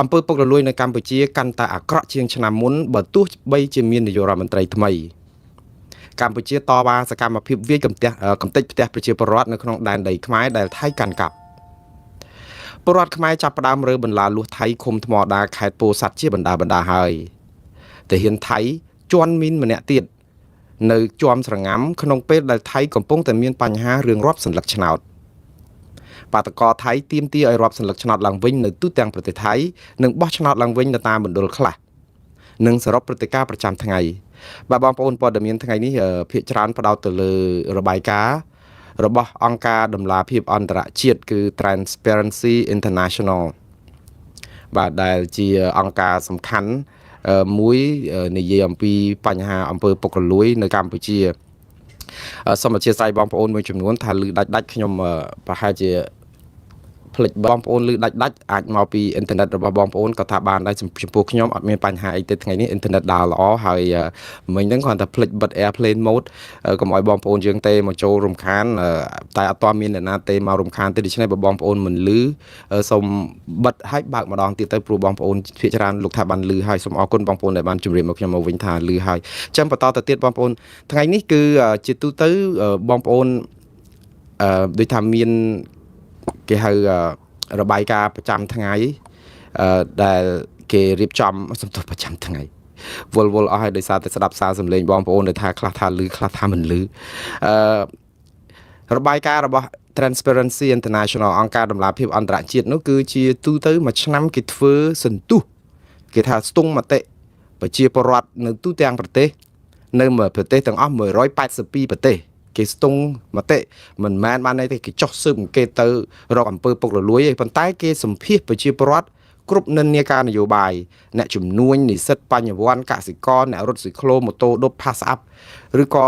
អំពើពុករលួយនៅកម្ពុជាកាន់តែអាក្រក់ជាងឆ្នាំមុនបើទោះបីជាមាននាយករដ្ឋមន្ត្រីថ្មីកម្ពុជាតវ៉ាសកម្មភាពវាយកំទេចផ្ទះប្រជាពលរដ្ឋនៅក្នុងដែនដីខ្មែរដែលថៃកាន់កាប់ពលរដ្ឋខ្មែរចាប់ផ្ដើមរើបន្លាលួសថៃឃុំថ្មដាខេត្តពោធិ៍សាត់ជាបណ្ដាហើយទាហានថៃជន់មីនម្នាក់ទៀតនៅជាំស្រងាំក្នុងពេលដែលថៃកំពុងតែមានបញ្ហារឿងរាប់សន្លឹកឆ្នោតបាតកោថៃទាមទារឲ្យរាប់សន្លឹកឆ្នោតឡើងវិញនៅទូទាំងប្រទេសថៃនិងបោះឆ្នោតឡើងវិញនៅតាមមណ្ឌលខ្លះនិងសរុបព្រឹត្តិការណ៍ប្រចាំថ្ងៃបាទបងប្អូនព័ត៌មានថ្ងៃនេះភាគច្រើនផ្ដោតទៅលើរបាយការណ៍របស់អង្គការដំឡាភិបអន្តរជាតិគឺ Transparency International បាទដែលជាអង្គការសំខាន់មួយនិយាយអំពីបញ្ហាអំពើពុករលួយនៅកម្ពុជាសូមអធិស្ឋានបងប្អូនមួយចំនួនថាលឺដាច់ខ្ញុំប្រហែលជាផ្លិចបងប្អូនលឺដាច់អាចមកពីអ៊ីនធឺណិតរបស់បងប្អូនក៏ថាបានដែរចំពោះខ្ញុំអត់មានបញ្ហាអីទេថ្ងៃនេះអ៊ីនធឺណិតដើរល្អហើយមិញហ្នឹងគ្រាន់តែផ្លិចបិទ Airplane Mode កុំឲ្យបងប្អូនយើងទេមកចូលរំខានតែអត់ទាន់មានអ្នកណាទេមករំខានទេដូច្នេះបើបងប្អូនមិនលឺសូមបិទឲ្យបើកម្ដងទៀតទៅព្រោះបងប្អូនភាគច្រើនលោកថាបានលឺហើយសូមអរគុណបងប្អូនដែលបានជម្រាបមកខ្ញុំមកវិញថាលឺហើយចឹងបន្តទៅទៀតបងប្អូនថ្ងៃនេះគឺជាទូទៅបងប្អូនដូចថាមានគេហៅរបាយការណ៍ប្រចាំថ្ងៃដែលគេរៀបចំសំទោសប្រចាំថ្ងៃវល់អស់ហើយដោយសារតែស្ដាប់សារសំឡេងបងប្អូនដែលថាខ្លះថាលឺខ្លះថាមិនលឺរបាយការណ៍របស់ Transparency International អង្គការដំឡាភិបអន្តរជាតិនោះគឺជាទូទៅមួយឆ្នាំគេធ្វើសន្ទុះគេថាស្ទង់មតិប្រជាពលរដ្ឋនៅទូទាំងប្រទេសនៅប្រទេសទាំងអស់182ប្រទេសគេស្ទង់មតិមិនមែនបានន័យថាគេចោះស៊ើបអង្កេតទៅរកអំពើពុករលួយទេប៉ុន្តែគេសម្ភាសប្រជាពលរដ្ឋគ្រប់និន្នាការនយោបាយអ្នកជំនួញនិស្សិតបញ្ញវន្តកសិករអ្នករត់ស៊ីក្លូម៉ូតូដប់ pass up ឬក៏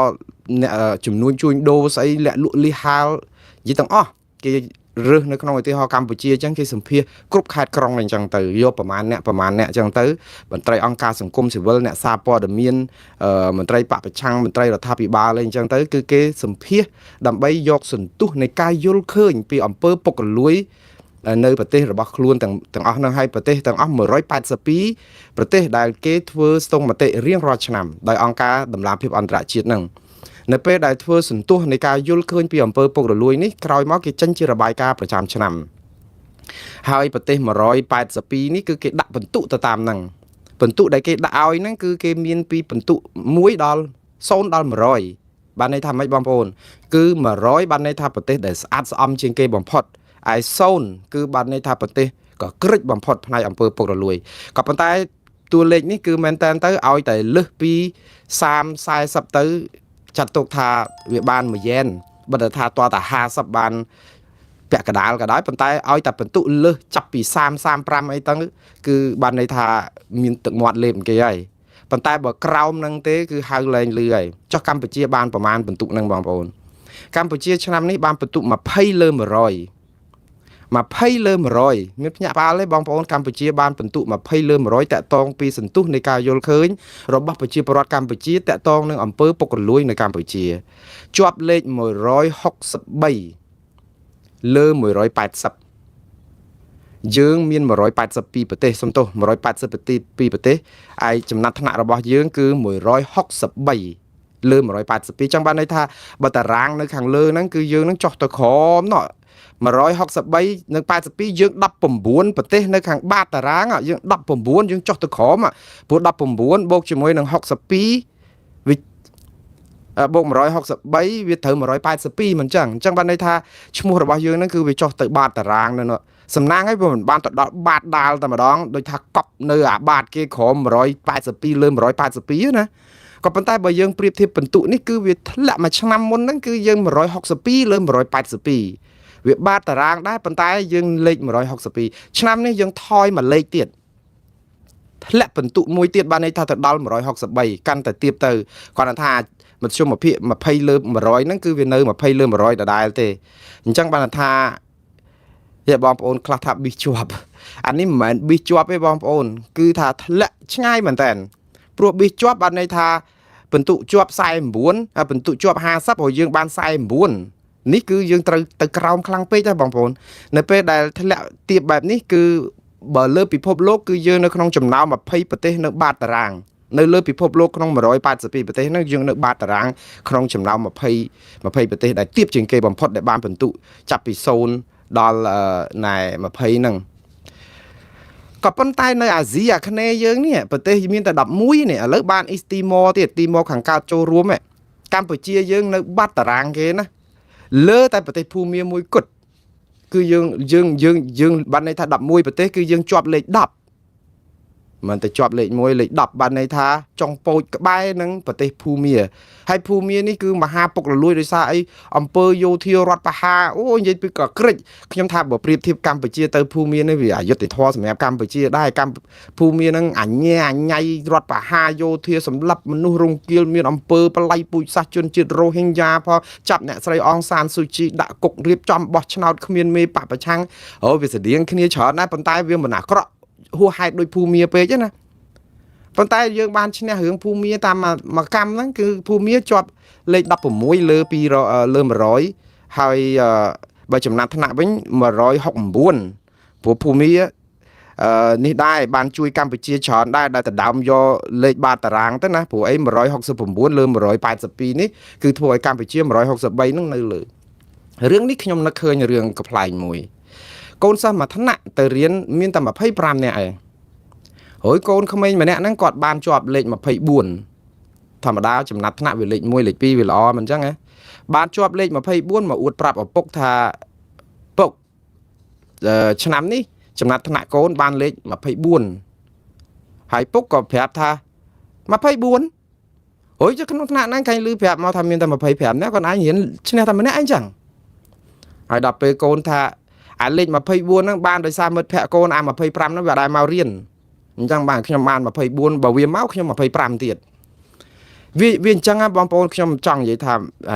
អ្នកជំនួញជួញដូរស្អីលាក់លក់លីហាលយីទាំងអស់គេរើសនៅក្នុងឧទាហរណ៍កម្ពុជាអញ្ចឹងគេសម្ភាសគ្រប់ខេត្តក្រុងអញ្ចឹងទៅយកប្រមាណអ្នកអញ្ចឹងទៅមន្ត្រីអង្គការសង្គមស៊ីវិលអ្នកសារព័ត៌មានមន្ត្រីបពប្រឆាំងមន្ត្រីរដ្ឋាភិបាលអីអញ្ចឹងទៅគឺគេសម្ភាសដើម្បីយកសន្ទុះនៃការយល់ឃើញពីអំពើពុករលួយនៅប្រទេសរបស់ខ្លួនទាំងអស់ហ្នឹងហើយប្រទេសទាំងអស់182ប្រទេសដែលគេធ្វើស្ទង់មតិរៀងរាល់ឆ្នាំដោយអង្គការដំឡាភិបអន្តរជាតិហ្នឹងនៅពេលដែលធ្វើសន្ទុះនៃការយល់ឃើញពីអំពើពុករលួយនេះក្រោយមកគេចេញជារបាយការណ៍ប្រចាំឆ្នាំហើយប្រទេស182នេះគឺគេដាក់ពិន្ទុទៅតាមហ្នឹងពិន្ទុដែលគេដាក់ឲ្យហ្នឹងគឺគេមានពីពិន្ទុ1ដល់0ដល់100បានន័យថាម៉េចបងប្អូនគឺ100បានន័យថាប្រទេសដែលស្អាតស្អំជាងគេបំផុតឯ0គឺបានន័យថាប្រទេសក៏ក្រិចបំផុតផ្នែកអំពើពុករលួយក៏ប៉ុន្តែតួលេខនេះគឺមែនតើទៅឲ្យតែលើសពី30 40ទៅចាត់ទុកថាវាបាន1យេនបើថាតើតា50បានពាក់កណ្ដាលក៏ដោយប៉ុន្តែឲ្យតែបន្ទុលើសចាប់ពី30 35អីទៅគឺបានន័យថាមានទឹកមាត់លេបគេហើយប៉ុន្តែបើក្រោមនឹងទេគឺហៅលែងលឺហើយចុះកម្ពុជាបានប្រមាណបន្ទុនឹងបងប្អូនកម្ពុជាឆ្នាំនេះបានបន្ទុ20លើ100 20លើ100មានភ្ញាក់ផ្អើលទេបងប្អូនកម្ពុជាបានបន្ទុ20លើ100តាក់ទងពីសន្ទុះនៃការយល់ឃើញរបស់ប្រជាពលរដ្ឋកម្ពុជាតាក់ទងនឹងអំពើពុករលួយនៅកម្ពុជាជាប់លេខ163លើ180យើងមាន182ប្រទេសសំទោស182ប្រទេសឯចំណាត់ថ្នាក់របស់យើងគឺ163លើ182ចឹងបានន័យថាបើតារាងនៅខាងលើហ្នឹងគឺយើងនឹងចុះទៅក្រោមណោះ163និង82យើង19ប្រទេសនៅខាងបាតតារាងយើង19យើងចុះទៅក្រោមព្រោះ19បូកជាមួយនឹង62វាបូក163វាត្រូវ182មិនចឹងអញ្ចឹងបានន័យថាឈ្មោះរបស់យើងហ្នឹងគឺវាចុះទៅបាតតារាងនៅសំណាងហើយវាមិនបានទៅដល់បាតដាល់តែម្ដងដូចថាកប់នៅអាបាតគេក្រោម182លើ182ណាក៏ប៉ុន្តែបើយើងប្រៀបធៀបពិន្ទុនេះគឺវាធ្លាក់មួយឆ្នាំមុនហ្នឹងគឺយើង162លើ182វាបាតតារាងដែរប៉ុន្តែយើងលេខ162ឆ្នាំនេះយើងថយមួយលេខទៀតធ្លាក់ពិន្ទុមួយទៀតបានន័យថាទៅដល់163កាន់តែទៀបទៅគាត់ថាមធ្យមភាគ20លើ100ហ្នឹងគឺវានៅ20លើ100ដដែលទេអញ្ចឹងបានថាបងប្អូនខ្លះថាប៊ីសជាប់អានេះមិនមែនប៊ីសជាប់ទេបងប្អូនគឺថាធ្លាក់ឆ្ងាយមែនតើព្រោះប៊ីសជាប់បានន័យថាពិន្ទុជាប់49ហើយពិន្ទុជាប់50ហើយយើងបាន49នេះគឺយើងត្រូវទៅក្រោមខ្លាំងពេកដែរបងប្អូននៅពេលដែលធ្លាក់ទៀបបែបនេះគឺ បើលើពិភពលោកគឺយើងនៅក្នុងចំណោម20ប្រទេសនៅបាតតារាងនៅលើពិភពលោកក្នុង182ប្រទេសហ្នឹងយើងនៅបាតតារាងក្នុងចំណោម20ប្រទេសដែលទាបជាងគេបំផុតដែលបានពិន្ទុចាប់ពី0ដល់20ហ្នឹងក៏ប៉ុន្តែនៅអាស៊ីអាគ្នេយ៍យើងនេះប្រទេសមានតែ11នេះឥឡូវបានអ៊ីស្ទីម៉ូទៀតទីម៉ូខាងកើតចូលរួមកម្ពុជាយើងនៅបាត់តារាងគេណាលើតែប្រទេសភូមាមួយគត់គឺយើងបានន័យថា11ប្រទេសគឺយើងជាប់លេខ10មិនទៅជាប់លេខ1លេខ10បានន័យថាចុងពោចក្បែរនឹងប្រទេសភូមាហើយភូមានេះគឺមហាពុករលួយដោយសារអីអង្គើយោធារដ្ឋបហាអូនិយាយពីក៏ក្រិចខ្ញុំថាបើប្រៀបធៀបកម្ពុជាទៅភូមានេះវាអយុត្តិធម៌សម្រាប់កម្ពុជាដែរភូមានឹងអញ្ញៃរដ្ឋបហាយោធាសម្លាប់មនុស្សរង្គាលមានអង្គើបល័យពូជសាសន៍ជនជាតិរ៉ូហិញយ៉ាផងចាប់អ្នកស្រីអងសានស៊ូជីដាក់គុករៀបចំបោះឆ្នោតគ្មានមេបពប្រឆាំងអូវាស្តៀងគ្នាច្រើនដែរប៉ុន្តែវាមិនអាក្រក់ហួសហេតុដោយភូមាពេកណាប៉ុន្តែយើងបានឈ្នះរឿងភូមាតាមមួយកម្មហ្នឹងគឺភូមាជាប់លេខ16លើ100ហើយបើចំណាត់ថ្នាក់វិញ169ព្រោះភូមានេះដែរបានជួយកម្ពុជាច្រើនដែរដែលដណ្ដើមយកលេខបាតតារាងទៅណាព្រោះអី169លើ182នេះគឺធ្វើឲ្យកម្ពុជា163ហ្នឹងនៅលើរឿងនេះខ្ញុំនឹកឃើញរឿងកំ pl ែងមួយកូនសិស្សមួយថ្នាក់ទៅរៀនមានតែ25នាក់ឯងហើយកូនក្មេងម្នាក់ហ្នឹងគាត់បានជាប់លេខ24ធម្មតាចំណាត់ថ្នាក់វាលេខ1លេខ2វាល្អមិនអញ្ចឹងហ៎បានជាប់លេខ24មកអួតប្រាប់ឪពុកថាពុកឆ្នាំនេះចំណាត់ថ្នាក់កូនបានលេខ24ហើយពុកក៏ប្រាប់ថា24ហើយក្នុងថ្នាក់ហ្នឹងគេឮប្រាប់មកថាមានតែ25នាក់គាត់អាចរៀនឈ្នះតែម្នាក់អីចឹងហើយដល់ពេលកូនថាអាលេខ24ហ្នឹងបានដោយសារមិត្តភក្តិកូនអា25ហ្នឹងវាដែរមករៀនអញ្ចឹងបាទខ្ញុំបាន24បើវាមកខ្ញុំ25ទៀតវាអញ្ចឹងបងប្អូនខ្ញុំចង់និយាយថា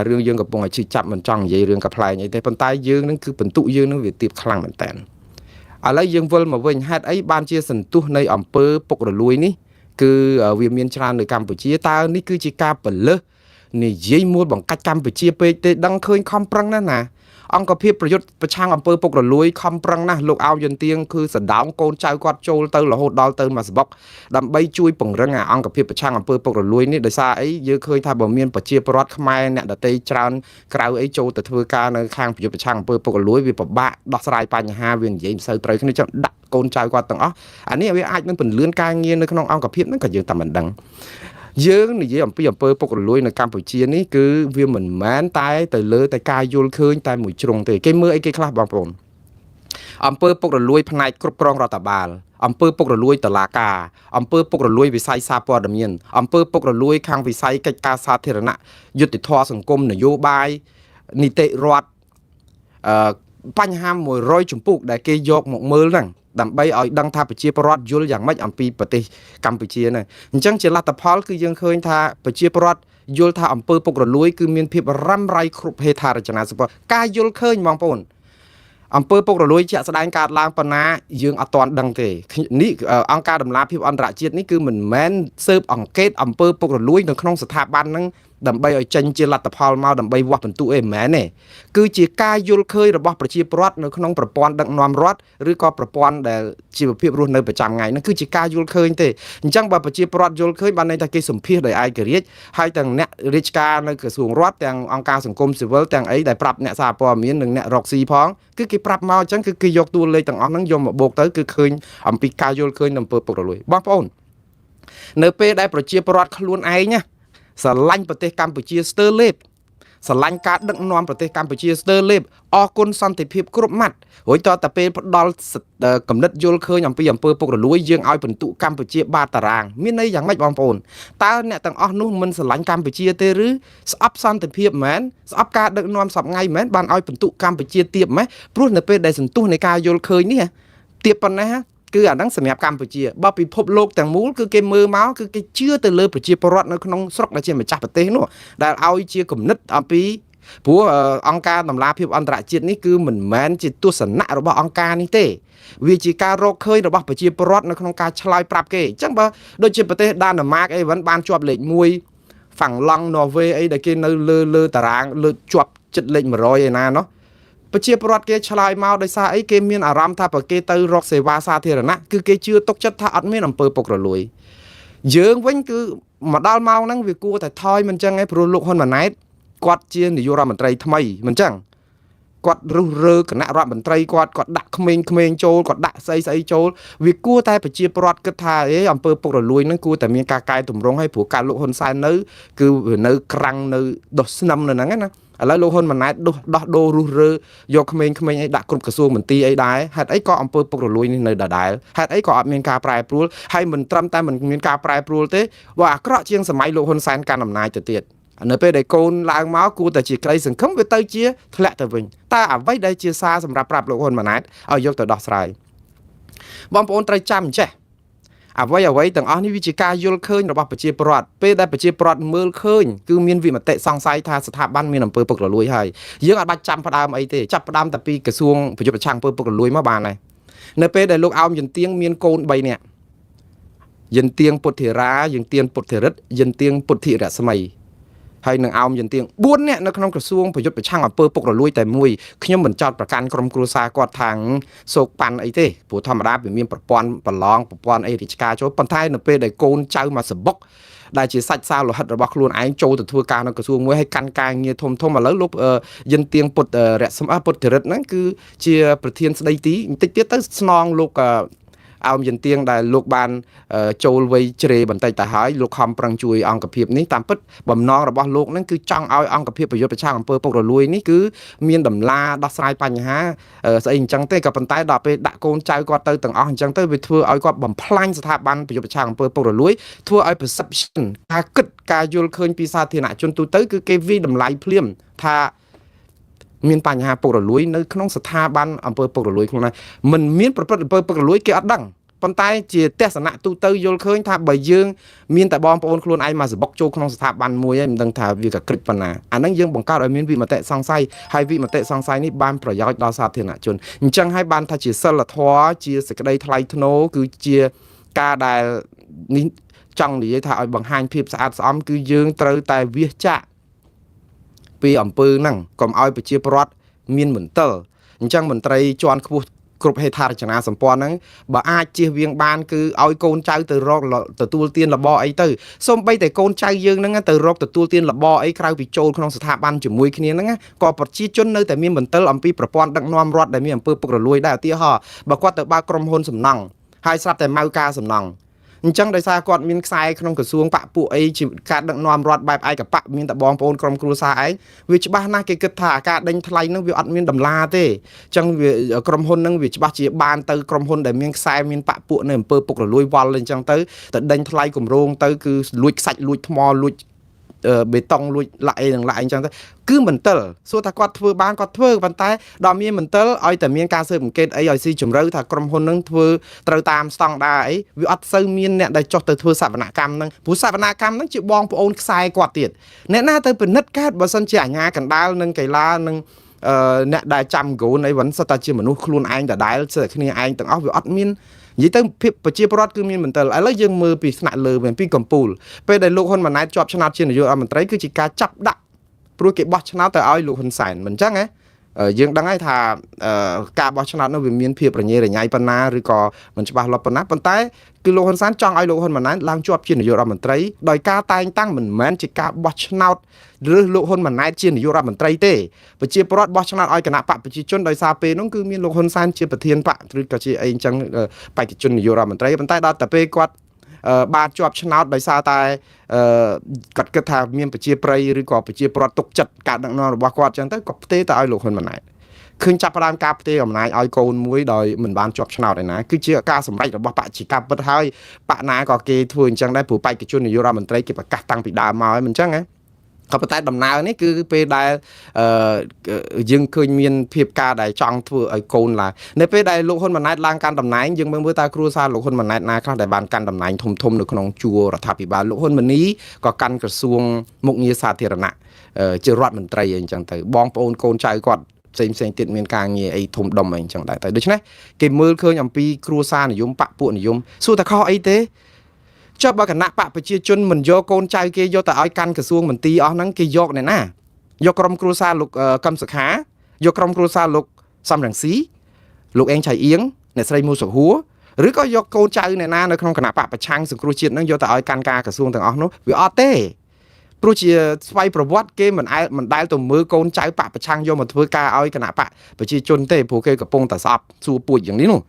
រឿងយើងកំពុងតែឈឺចាប់មិនចង់និយាយរឿងកំ pl ែងអីទេប៉ុន្តែយើងនឹងគឺបន្ទុកយើងនឹងវាទៀបខ្លាំងមែនតើឥឡូវយើងវិលមកវិញហេតុអីបានជាសន្ទុះនៃអង្គើពុករលួយនេះគឺវាមានច្រើននៅកម្ពុជាតើនេះគឺជាការពលឹះនិយាយមួលបង្កាច់កម្ពុជាពេកទេដឹងឃើញខំប្រឹងណាអង្គភាពប្រយុទ្ធប្រឆាំងអង្គើពុករលួយខំប្រឹងណាស់លោកអាវយន្ទៀងគឺសណ្ដោមកូនចៅគាត់ចូលទៅរហូតដល់ទៅមួយសបុកដើម្បីជួយពង្រឹងអង្គភាពប្រឆាំងអង្គើពុករលួយនេះដោយសារអីយើងឃើញថាបើមានប្រជាពលរដ្ឋខ្មែរអ្នកដទៃច្រើនក្រៅអីចូលទៅធ្វើការនៅខាងប្រយុទ្ធប្រឆាំងអង្គើពុករលួយវាពិបាកដោះស្រាយបញ្ហាវានិយាយមិនសូវត្រូវគ្នាចឹងដាក់កូនចៅគាត់ទាំងអស់អានេះវាអាចនឹងពន្លឿនការងារនៅក្នុងអង្គភាពហ្នឹងក៏យើងតែមិនដឹងយើងនិយាយអំពីអង្គើពុករលួយនៅកម្ពុជានេះគឺវាមិនមែនតែទៅលើតែការយល់ឃើញតែមួយជ្រុងទេគេមើលអីគេខ្លះបងប្អូនអង្គើពុករលួយផ្នែកគ្រប់គ្រងរដ្ឋបាលអង្គើពុករលួយតុលាការអង្គើពុករលួយវិស័យសារព័ត៌មានអង្គើពុករលួយខាងវិស័យកិច្ចការសាធារណៈយុត្តិធម៌សង្គមនយោបាយនីតិរដ្ឋបញ្ហា100ជំពូកដែលគេយកមកមើលហ្នឹងដើម្បីឲ្យដឹងថាប្រជាពលរដ្ឋយល់យ៉ាងម៉េចអំពីប្រទេសកម្ពុជាហ្នឹងអញ្ចឹងជាលទ្ធផលគឺយើងឃើញថាប្រជាពលរដ្ឋយល់ថាអង្គើពុករលួយគឺមានភាពរ៉ាំរ៉ៃគ្រប់ហេដ្ឋារចនាសម្ព័ន្ធការយល់ឃើញបងប្អូនអង្គើពុករលួយជាក់ស្ដែងកើតឡើងប៉ុណ្ណាយើងអត់ទាន់ដឹងទេនេះអង្គការដំណាភិបអន្តរជាតិនេះគឺមិនមែនស៊ើបអង្កេតអង្គើពុករលួយនៅក្នុងស្ថាប័នហ្នឹងដើម្បីឲ្យចេញជាលទ្ធផលមកដើម្បីវាស់ពិន្ទុអីមិនមែនទេគឺជាការយល់ឃើញរបស់ប្រជាពលរដ្ឋនៅក្នុងប្រព័ន្ធដឹកនាំរដ្ឋឬក៏ប្រព័ន្ធដែលជីវភាពរស់នៅប្រចាំថ្ងៃហ្នឹងគឺជាការយល់ឃើញទេអញ្ចឹងបើប្រជាពលរដ្ឋយល់ឃើញបានន័យថាគេសម្ភាសដោយឯករាជ្យហើយទាំងអ្នករាជការនៅក្រសួងរដ្ឋទាំងអង្គការសង្គមស៊ីវិលទាំងអីដែលប្រាប់អ្នកសារព័ត៌មាននិងអ្នករកស៊ីផងគឺគេប្រាប់មកអញ្ចឹងគឺគេយកតួលេខទាំងអស់ហ្នឹងយកមកបូកទៅគឺឃើញអំពីការយល់ឃើញអំពើពុករលួយបងប្អូននៅពេលដែលប្រជាពលរដ្ឋខ្លួនឯងណាស្រឡាញ់ប្រទេសកម្ពុជាស្ទើរលេបស្រឡាញ់ការដឹកនាំប្រទេសកម្ពុជាស្ទើរលេបអរគុណសន្តិភាពគ្រប់ម៉ាត់រួចតតែពេលផ្ដល់កំណត់យល់ឃើញអំពីអង្គើពុករលួយយើងឲ្យពិន្ទុកម្ពុជាបាតតារាងមានន័យយ៉ាងម៉េចបងប្អូនតើអ្នកទាំងអស់នោះមិនស្រឡាញ់កម្ពុជាទេឬស្អប់សន្តិភាពមែនស្អប់ការដឹកនាំសពថ្ងៃមែនបានឲ្យពិន្ទុកម្ពុជាទាបម៉េះព្រោះនៅពេលដែលសន្ទុះនៃការយល់ឃើញនេះទាបប៉ុណ្ណាគឺអាហ្នឹងសម្រាប់កម្ពុជាបើពិភពលោកទាំងមូលគឺគេមើលមកគឺគេជឿទៅលើប្រជាពលរដ្ឋនៅក្នុងស្រុកដែលជាម្ចាស់ប្រទេសនោះដែលឲ្យជាគំនិតអំពីព្រោះអង្គការដំណាភិបអន្តរជាតិនេះគឺមិនមែនជាទស្សនៈរបស់អង្គការនេះទេវាជាការរកឃើញរបស់ប្រជាពលរដ្ឋនៅក្នុងការឆ្លើយប្រាប់គេអញ្ចឹងបើដូចជាប្រទេសដាណឺម៉ាកអីវិញបានជាប់លេខ1ហ្វាំងឡង់ន័រវេអីដែលគេនៅលើតារាងលើជាប់ចិត្តលេខ100ឯណានោះ ប្រជាពលរដ្ឋគេឆ្លើយមកដោយសារអីគេមានអារម្មណ៍ថាបើគេទៅរកសេវាសាធារណៈគឺគេជឿទុកចិត្តថាអត់មានអំពើពុករលួយយើងវិញគឺមកដល់ម៉ោងហ្នឹងវាគួរតែថយមិនចឹងឯងព្រោះលោកហ៊ុនម៉ាណែតគាត់ជានាយករដ្ឋមន្ត្រីថ្មីមិនចឹងគាត់រុះរើគណៈរដ្ឋមន្ត្រីគាត់ដាក់ក្មេងៗចូលគាត់ដាក់ស្អីចូលវាគួរតែប្រជាពលរដ្ឋគិតថាអំពើពុករលួយហ្នឹងគួរតែមានការកែតម្រង់ឲ្យព្រោះការលោកហ៊ុនសែននៅគឺនៅក្រាំងនៅដោះស្នឹមនៅហ្នឹងណាឥឡូវលោកហ៊ុនម៉ាណែតដោះដូររុះរើយកក្មេងៗឲ្យដាក់គ្រប់ក្រសួងមន្ទីរអីដែរហេតុអីក៏អំពើពុករលួយនេះនៅដដែលហេតុអីក៏អត់មានការប្រែប្រួលហើយមិនត្រឹមតែមិនមានការប្រែប្រួលទេវាអាក្រក់ជាងសម័យលោកហ៊ុនសែនកាន់អំណាចទៅទៀតនៅពេលដែលកូនឡើងមកគួរតែជាក្តីសង្ឃឹមវាទៅជាធ្លាក់ទៅវិញតើអ្វីដែលជាសារសម្រាប់ប្រាប់លោកហ៊ុនម៉ាណែតឲ្យយកទៅដោះស្រាយបងប្អូនត្រូវចាំចេះអ្វីទាំងអស់នេះវាជាការយល់ឃើញរបស់ប្រជាពលរដ្ឋពេលដែលប្រជាពលរដ្ឋមើលឃើញគឺមានវិមតិសង្ស័យថាស្ថាប័នមានអំពើពុករលួយហើយយើងអាចបាច់ចាំផ្ដើមអីទេចាប់ផ្ដើមតែពីក្រសួងប្រយុទ្ធប្រឆាំងអំពើពុករលួយមកបានហើយនៅពេលដែលលោកអោមយន្ទៀងមានកូន3នាក់យន្ទៀងពុទ្ធិរាយន្ទៀងពុទ្ធិរិទ្ធយន្ទៀងពុទ្ធិរស្មីហើយនឹងអោមយន្ទៀង4នាក់នៅក្នុងក្រសួងប្រយុទ្ធប្រឆាំងអំពើពុករលួយតែមួយខ្ញុំមិនចោទប្រកាន់ក្រុមគ្រួសារគាត់ថាសោកប៉ាន់អីទេព្រោះធម្មតាវាមានប្រព័ន្ធប្រឡងប្រព័ន្ធអីរាជការចូលប៉ុន្តែនៅពេលដែលកូនចៅមកសបុកដែលជាសាច់សាលោហិតរបស់ខ្លួនឯងចូលទៅធ្វើការនៅក្រសួងមួយហើយកាន់ការងារធំឥឡូវលោកយន្ទៀងពុទ្ធរស្មីពុទ្ធិរិទ្ធហ្នឹងគឺជាប្រធានស្ដីទីបន្តិចទៀតទៅស្នងលោកអោមយន្ទៀងដែលលោកបានចូលវ័យជ្រេបន្តិចទៅហើយលោកខំប្រឹងជួយអង្គភាពនេះតាមពិតបំណងរបស់លោកហ្នឹងគឺចង់ឲ្យអង្គភាពប្រយុទ្ធប្រឆាំងអំពើពុករលួយនេះគឺមានតម្លាដោះស្រាយបញ្ហាស្អីអញ្ចឹងទេក៏ប៉ុន្តែដល់ពេលដាក់កូនចៅគាត់ទៅទាំងអស់អញ្ចឹងទៅវាធ្វើឲ្យគាត់បំផ្លាញស្ថាប័នប្រយុទ្ធប្រឆាំងអំពើពុករលួយធ្វើឲ្យ perception ការគិតការយល់ឃើញពីសាធារណជនទូទៅគឺគេវិតម្លៃភ្លាមថាមានបញ្ហាពុករលួយនៅក្នុងស្ថាប័នអំពើពុករលួយខ្លួនណាមិនមានប្រព្រឹត្តអំពើពុករលួយគេអត់ដឹងប៉ុន្តែជាទស្សនៈទូទៅយល់ឃើញថាបើយើងមានតែបងប្អូនខ្លួនឯងមកសបុកចូលក្នុងស្ថាប័នមួយហើយមិនដឹងថាវាក៏ក្រិចប៉ុណ្ណាអាហ្នឹងយើងបង្កើតឲ្យមានវិមតិសង្ស័យហើយវិមតិសង្ស័យនេះបានប្រយោជន៍ដល់សាធារណជនអញ្ចឹងហើយបានថាជាសិលធម៌ជាសេចក្តីថ្លៃថ្នូរគឺជាការដែលនេះចង់និយាយថាឲ្យបង្ហាញភាពស្អាតស្អំគឺយើងត្រូវតែវាចាក់ពីអំពើហ្នឹងកុំឲ្យប្រជាពលរដ្ឋមានមន្ទិលអញ្ចឹងមន្ត្រីជាន់ខ្ពស់គ្រប់ហេដ្ឋារចនាសម្ព័ន្ធហ្នឹងបើអាចជៀសវាងបានគឺឲ្យកូនចៅទៅរកទទួលទានរបរអីទៅសូម្បីតែកូនចៅយើងហ្នឹងទៅរកទទួលទានរបរអីក្រៅពីចូលក្នុងស្ថាប័នជាមួយគ្នាហ្នឹងក៏ប្រជាជននៅតែមានមន្ទិលអំពីប្រព័ន្ធដឹកនាំរដ្ឋដែលមានអំពើពុករលួយដែរឧទាហរណ៍បើគាត់ទៅបើកក្រុមហ៊ុនសំណង់ហើយស្រាប់តែម៉ៅការសំណង់អញ្ចឹងដោយសារគាត់មានខ្សែក្នុងក្រសួងបកពួកអីជាការដឹកនាំរដ្ឋបែបឯកបកមានតែបងប្អូនក្រុមគ្រួសារឯងវាច្បាស់ណាស់គេគិតថាការដេញថ្លៃនឹងវាអត់មានតម្លាទេអញ្ចឹងវាក្រុមហ៊ុននឹងវាច្បាស់ជាបានទៅក្រុមហ៊ុនដែលមានខ្សែមានបកពួកនៅអំពើពុករលួយវល់អញ្ចឹងទៅដេញថ្លៃគម្រោងទៅគឺលួចខ្សាច់លួចថ្មលួចបេតុងលួចឡាក់អីនឹងឡាក់អីចឹងទៅគឺមន្ទិលសួរថាគាត់ធ្វើបានគាត់ធ្វើប៉ុន្តែដល់មានមន្ទិលឲ្យតែមានការស៊ើបអង្កេតអីឲ្យស៊ីជម្រៅថាក្រុមហ៊ុននឹងធ្វើត្រូវតាមស្តង់ដារអីវាអត់សូវមានអ្នកដែលចុះទៅធ្វើសវនកម្មនឹងព្រោះសវនកម្មនឹងជាបងប្អូនខ្សែគាត់ទៀតអ្នកណាទៅពិនិត្យកើតបើសិនជាអាជ្ញាកណ្ដាលនឹងកីឡានឹងអ្នកដែលចាំហ្គោនអីvẫnសិតតែជាមនុស្សខ្លួនឯងដដែលសិតតែគ្នាឯងទាំងអស់វាអត់មាននិយាយទៅភាពប្រជាពលរដ្ឋគឺមានមន្ទិលឥឡូវយើងមើលពីថ្នាក់លើវិញពីកម្ពុជាពេលដែលលោកហ៊ុនម៉ាណែតជាប់ឆ្នោតជានាយករដ្ឋមន្ត្រីគឺជាការចាប់ដាក់ព្រោះគេបោះឆ្នោតទៅឲ្យលោកហ៊ុនសែនមិនអញ្ចឹងហ៎យើងដឹងហើយថាការបោះឆ្នោតនោះវាមានភាពរញ៉េរញ៉ៃប៉ុណ្ណាឬក៏មិនច្បាស់លាស់ប៉ុណ្ណាប៉ុន្តែគឺលោកហ៊ុនសែនចង់ឲ្យលោកហ៊ុនម៉ាណែតឡើងជាប់ជានាយករដ្ឋមន្ត្រីដោយការតែងតាំងមិនមែនជាការបោះឆ្នោតឬលោកហ៊ុនម៉ាណែតជានាយករដ្ឋមន្ត្រីទេប្រជាពលរដ្ឋបោះឆ្នោតឲ្យគណៈបកប្រជាជនដោយសារពេលនោះគឺមានលោកហ៊ុនសែនជាប្រធានបកឬក៏ជាអីអញ្ចឹងបេក្ខជននាយករដ្ឋមន្ត្រីប៉ុន្តែដល់តែពេលគាត់បានជាប់ឆ្នោតដោយសារតែគាត់គិតថាមានប្រជាប្រិយឬក៏ប្រជាពលរដ្ឋទុកចិត្តការដឹកនាំរបស់គាត់អញ្ចឹងទៅក៏ផ្ទេរទៅឲ្យលោកហ៊ុនម៉ាណែតឃើញចាប់ផ្ដើមការផ្ទេរអំណាចឲ្យកូនមួយដោយមិនបានជាប់ឆ្នោតឯណាគឺជាការសម្រេចរបស់បកជាការពិតហើយបកណាក៏គេធ្វើអញ្ចឹងដែរព្រោះបេក្ខជននាយករដ្ឋមន្ត្រីគេប្រកាសតាំងពីដើមមកហើយមិនអញ្ចឹងហ៎ក៏ប៉ុន្តែដំណើរនេះគឺពេលដែលយើងឃើញមានភាពការដែលចង់ធ្វើឲ្យកូនឡើងនៅពេលដែលលោកហ៊ុនម៉ាណែតឡើងកាន់តំណែងយើងមើលតើគ្រួសារលោកហ៊ុនម៉ាណែតណាខ្លះដែលបានកាន់តំណែងធំនៅក្នុងជួររដ្ឋាភិបាលលោកហ៊ុនម៉ាណីក៏កាន់ក្រសួងមុខងារសាធារណៈជារដ្ឋមន្ត្រីអីចឹងទៅបងប្អូនកូនចៅគាត់ផ្សេងទៀតមានការងារអីធំដុំអីចឹងដែរតែដូច្នេះគេមើលឃើញអំពីគ្រួសារនិយមបកពួកនិយមសួរតែខុសអីទេចុះបើគណៈបកប្រជាជនមិនយកកូនចៅគេយកទៅឲ្យកាន់ក្រសួងមន្ទីរអស់ហ្នឹងគេយកអ្នកណាយកក្រុមគ្រួសារលោកកឹមសុខា យកក្រុមគ្រួសារលោកសំរងស៊ីលោកអេងឆៃអៀងអ្នកស្រីមូសុហួរឬក៏យកកូនចៅអ្នកណានៅក្នុងគណៈបកប្រឆាំងសង្គ្រោះជាតិនឹងយកទៅឲ្យកាន់ការក្រសួងទាំងអស់នោះវាអត់ទេព្រោះជាស្វ័យប្រវត្តិគេមិនដែលទៅមើលកូនចៅបកប្រឆាំងយកមកធ្វើការឲ្យគណៈបកប្រជាជនទេព្រោះគេកំពុងតែស្អប់សួរពួចយ៉ាងនេះនោះ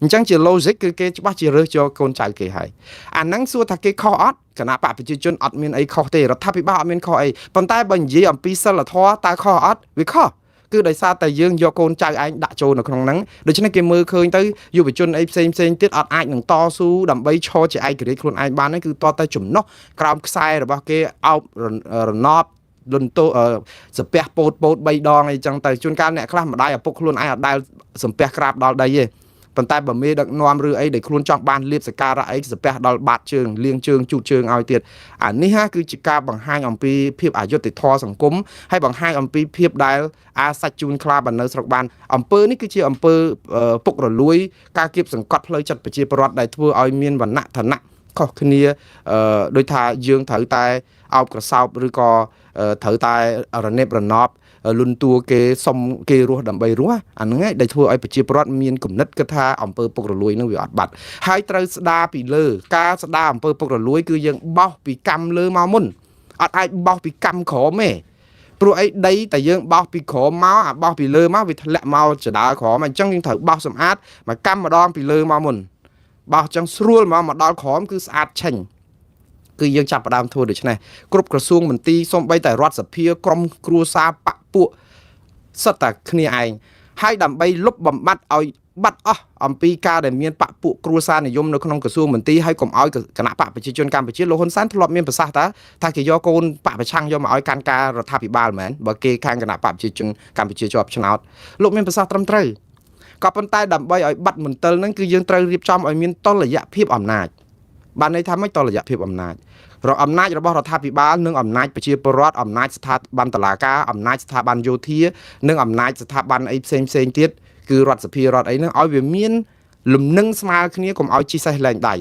អញ្ចឹងជា logic គឺគេច្បាស់ជារើសយកកូនចៅគេហើយអាហ្នឹងសួរថាគេខុសអត់គណៈបកប្រជាជនអត់មានអីខុសទេរដ្ឋាភិបាលអត់មានខុសអីប៉ុន្តែបើនិយាយអំពីសិលធម៌តើខុសអត់វាខុសគឺដោយសារតែយើងយកកូនចៅឯងដាក់ចូលនៅក្នុងហ្នឹងដូច្នេះគេមើលឃើញទៅយុវជនអីផ្សេងទៀតអត់អាចនឹងតស៊ូដើម្បីឈរជាឯករាជ្យខ្លួនឯងបានទេគឺតតែចំណោះក្រោមខ្សែរបស់គេអោបរណបលន់តូសាពះពោត3ដងអីចឹងទៅជួនកាលអ្នកខ្លះម្ដាយឪពុកខ្លួនឯងអត់ដែលសំពះក្រាបដល់ដីទេប៉ុន្តែបើមេដឹកនាំឬអីដែលខ្លួនចង់បានលៀបសការៈអីសាពះដល់បាតជើងលៀងជើងជូតជើងឲ្យទៀតអានេះហាគឺជាការបង្ហាញអំពីភាពអយុត្តិធម៌សង្គមហើយបង្ហាញអំពីភាពដែលអាសាច់ជូនខ្លាបាននៅស្រុកបានអំពើនេះគឺជាអំពើពុករលួយការគៀបសង្កត់ផ្លូវចិត្តប្រជាពលរដ្ឋដែលធ្វើឲ្យមានវណ្ណៈឋានៈខុសគ្នាដោយថាយើងត្រូវតែអោបក្រសោបឬក៏ត្រូវតែរនេបរណប់លុនតួគេសុំគេរស់ដើម្បីរស់អាហ្នឹងឯងដែលធ្វើឲ្យប្រជាពលរដ្ឋមានគំនិតគិតថាអំពើពុករលួយនឹងវាអត់បាត់ហើយត្រូវស្ដារពីលើការស្ដារអំពើពុករលួយគឺយើងបោះពីកម្មលើមកមុនអត់អាចបោះពីកម្មក្រោមទេព្រោះអីដីតែយើងបោះពីក្រោមមកអាបោះពីលើមកវាធ្លាក់មកចដាលក្រោមអញ្ចឹងយើងត្រូវបោះសម្អាតមកកម្មម្ដងពីលើមកមុនបោះអញ្ចឹងស្រួលមកដល់ក្រោមគឺស្អាតឆេញគឺយើងចាប់ផ្ដើមធ្វើដូច្នេះគ្រប់ក្រសួងមន្ទីរសូម្បីតែរដ្ឋសភាក្រុមគ្រួសារបកពួកសិតតែគ្នាឯងហើយដើម្បីលុបបំបត្តិឲ្យបាត់អស់អំពីការដែលមានបកពួកគ្រួសារនិយមនៅក្នុងក្រសួងមន្ទីរហើយកុំឲ្យគណៈបកប្រជាជនកម្ពុជាលោកហ៊ុនសែនធ្លាប់មានប្រសាសន៍ថាគេយកកូនបកប្រឆាំងយកមកឲ្យកាន់ការរដ្ឋាភិបាលមែនបើគេខាងគណៈបកប្រជាជនកម្ពុជាជាប់ឆ្នោតលោកមានប្រសាសន៍ត្រឹមត្រូវក៏ប៉ុន្តែដើម្បីឲ្យបាត់មន្ទិលហ្នឹងគឺយើងត្រូវរៀបចំឲ្យមានតុល្យភាពអំណាចបានន័យថាម៉េចតុល្យភាពអំណាចអំណាចរបស់រដ្ឋាភិបាលនិងអំណាចប្រជាពលរដ្ឋអំណាចស្ថាប័នតុលាការអំណាចស្ថាប័នយោធានិងអំណាចស្ថាប័នអីផ្សេងទៀតគឺរដ្ឋសភារដ្ឋអីហ្នឹងឲ្យវាមានលំនឹងស្មើគ្នាកុំឲ្យជីសេះលែងដៃ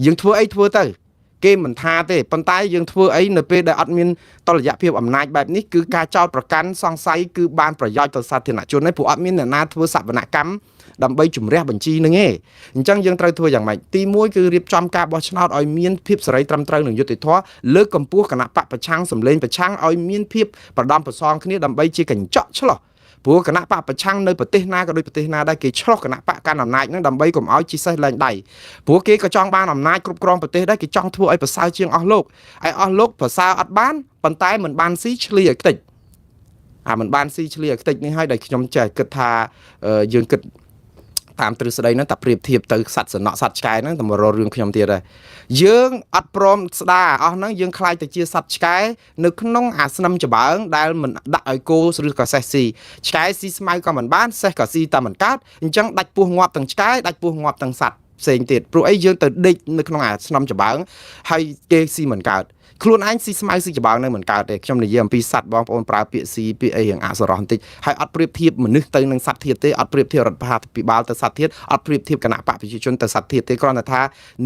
យើងធ្វើអីធ្វើទៅគេមិនថាទេប៉ុន្តែយើងធ្វើអីនៅពេលដែលអត់មានតុល្យភាពអំណាចបែបនេះគឺការចោទប្រកាន់សង្ស័យគឺបានប្រយោជន៍ទៅសាធារណជនហើយព្រោះអត់មានអ្នកណាធ្វើសវនកម្មដើម្បីជំរះបញ្ជីនឹងទេអញ្ចឹងយើងត្រូវធ្វើយ៉ាងម៉េចទី1គឺរៀបចំការបោះឆ្នោតឲ្យមានភាពសេរីត្រឹមត្រូវនិងយុត្តិធម៌លើកកម្ពស់គណៈបកប្រឆាំងសម្លេងប្រឆាំងឲ្យមានភាពប្រដំប្រសងគ្នាដើម្បីជាកញ្ចក់ឆ្លោះព្រោះគណៈបកប្រឆាំងនៅប្រទេសណាក៏ដូចប្រទេសណាដែរគេឆ្លោះគណៈបកកាន់អំណាចនឹងដើម្បីកុំឲ្យជីសេះលែងដៃព្រោះគេក៏ចង់បានអំណាចគ្រប់គ្រងប្រទេសដែរគេចង់ធ្វើឲ្យប្រសើរជាងអស់លោកហើយអស់លោកប្រសើរអត់បានប៉ុន្តែមិនបានស៊ីឆ្លៀឲ្យខ្ទេចមិនបានស៊ីឆ្លៀឲ្យខ្ទេចនេះហើយដែលខ្ញុំចេះគិតថាយើងគិតតាមទ្រឹស្ដីហ្នឹងតែប្រៀបធៀបទៅសត្វសំណក់សត្វឆ្កែហ្នឹងតែមករករឿងខ្ញុំទៀតដែរយើងអត់ព្រមស្ដារអស់ហ្នឹងយើងខ្លាចទៅជាសត្វឆ្កែនៅក្នុងអាស្នឹមច្បើងដែលមិនដាក់ឲ្យគោឬក៏សេះស៊ីឆ្កែស៊ីស្មៅក៏មិនបានសេះក៏ស៊ីតែមិនកើតអញ្ចឹងដាច់ពោះងាប់ទាំងឆ្កែដាច់ពោះងាប់ទាំងសត្វផ្សេងទៀតព្រោះអីយើងទៅដេកនៅក្នុងអាស្នឹមច្បើងហើយគេស៊ីមិនកើតខ្លួនឯងស៊ីស្មៅស៊ីច្បើងនៅមិនកើតទេខ្ញុំនិយាយអំពីសត្វបងប្អូនប្រើពាក្យស៊ីពាក្យអីយ៉ាងអសរោះបន្តិចហើយអត់ប្រៀបធៀបមនុស្សទៅនឹងសត្វធាតុទេអត់ប្រៀបធៀបរដ្ឋាភិបាលទៅសត្វធាតុអត់ប្រៀបធៀបគណៈបកប្រជាជនទៅសត្វធាតុទេគ្រាន់តែថា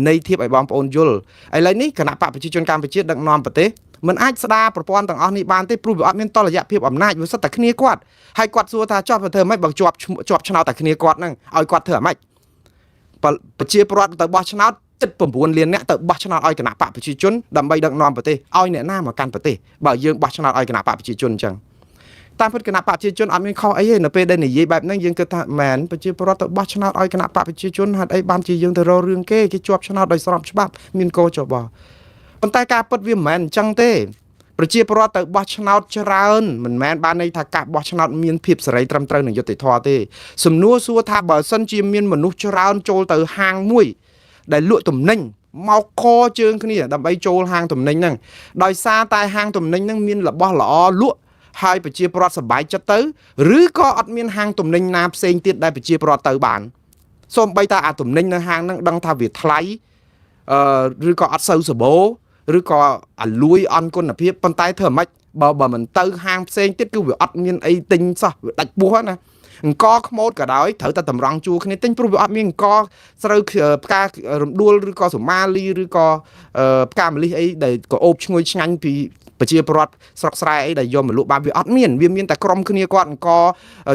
នៃធៀបឲ្យបងប្អូនយល់ឥឡូវនេះគណៈបកប្រជាជនកម្ពុជាដឹកនាំប្រទេសមិនអាចស្ដារប្រព័ន្ធទាំងអស់នេះបានទេព្រោះវាអត់មានតុល្យភាពអំណាចវាសុទ្ធតែគ្នាគាត់ហើយគាត់សួរថាជាប់ធ្វើម៉េចបើជាប់ឆ្នោតតែគ្នាគាត់ហ្នឹងឲ្យគាត់ធ្វើម៉េចប្រជាពលរដ្ឋទៅបោះឆ្នោត9លានអ្នកទៅបោះឆ្នោតឲ្យគណៈបកប្រជាជនដើម្បីដឹកនាំប្រទេសឲ្យអ្នកណាមកកាន់ប្រទេសបើយើងបោះឆ្នោតឲ្យគណៈបកប្រជាជនអញ្ចឹងតាមពិតគណៈបកប្រជាជនអត់មានខុសអីទេនៅពេលដែលនិយាយបែបហ្នឹងយើងគិតថាមែនប្រជាពលរដ្ឋទៅបោះឆ្នោតឲ្យគណៈបកប្រជាជនហេតុអីបានជាយើងទៅរករឿងគេជាប់ឆ្នោតដោយស្របច្បាប់មានកោចបោប៉ុន្តែការពិតវាមិនមែនអញ្ចឹងទេប្រជាពលរដ្ឋទៅបោះឆ្នោតច្រើនមិនមែនបានន័យថាការបោះឆ្នោតមានភាពសេរីត្រឹមត្រូវនិងយុត្តិធម៌ទេសំណួរសួរថាបើសិនជាមានមនុស្សច្រើនចូលទៅហាងមួយដែលលក់ទំនិញមកខជើងគ្នាដើម្បីចូលហាងទំនិញហ្នឹងដោយសារតែហាងទំនិញហ្នឹងមានរបស់ល្អលក់ហើយប្រជាពលរដ្ឋសប្បាយចិត្តទៅឬក៏អត់មានហាងទំនិញណាផ្សេងទៀតដែលប្រជាពលរដ្ឋទៅបានសូម្បីតែអាទំនិញនៅហាងហ្នឹងដឹងថាវាថ្លៃឬក៏អត់សូវសម្បូរឬក៏អាលួយអន់គុណភាពប៉ុន្តែធ្វើម៉េចបើមិនទៅហាងផ្សេងទៀតគឺវាអត់មានអីទិញសោះវាដាច់ពោះណាអង្គខ្មោតក៏ដោយត្រូវតែតម្រង់ជួរគ្នាទិញព្រោះវាអត់មានអង្គស្រូវផ្ការរំដួលឬក៏សូម៉ាលីឬក៏ផ្កាម្លិះអីដែលក៏អូបឈ្ងុយឆ្ងាញ់ពី ប្រជាពលរដ្ឋស្រុកស្រែអីដែលយកមកលក់បានវាអត់មានវាមានតែក្រុមគ្នាគាត់អង្គ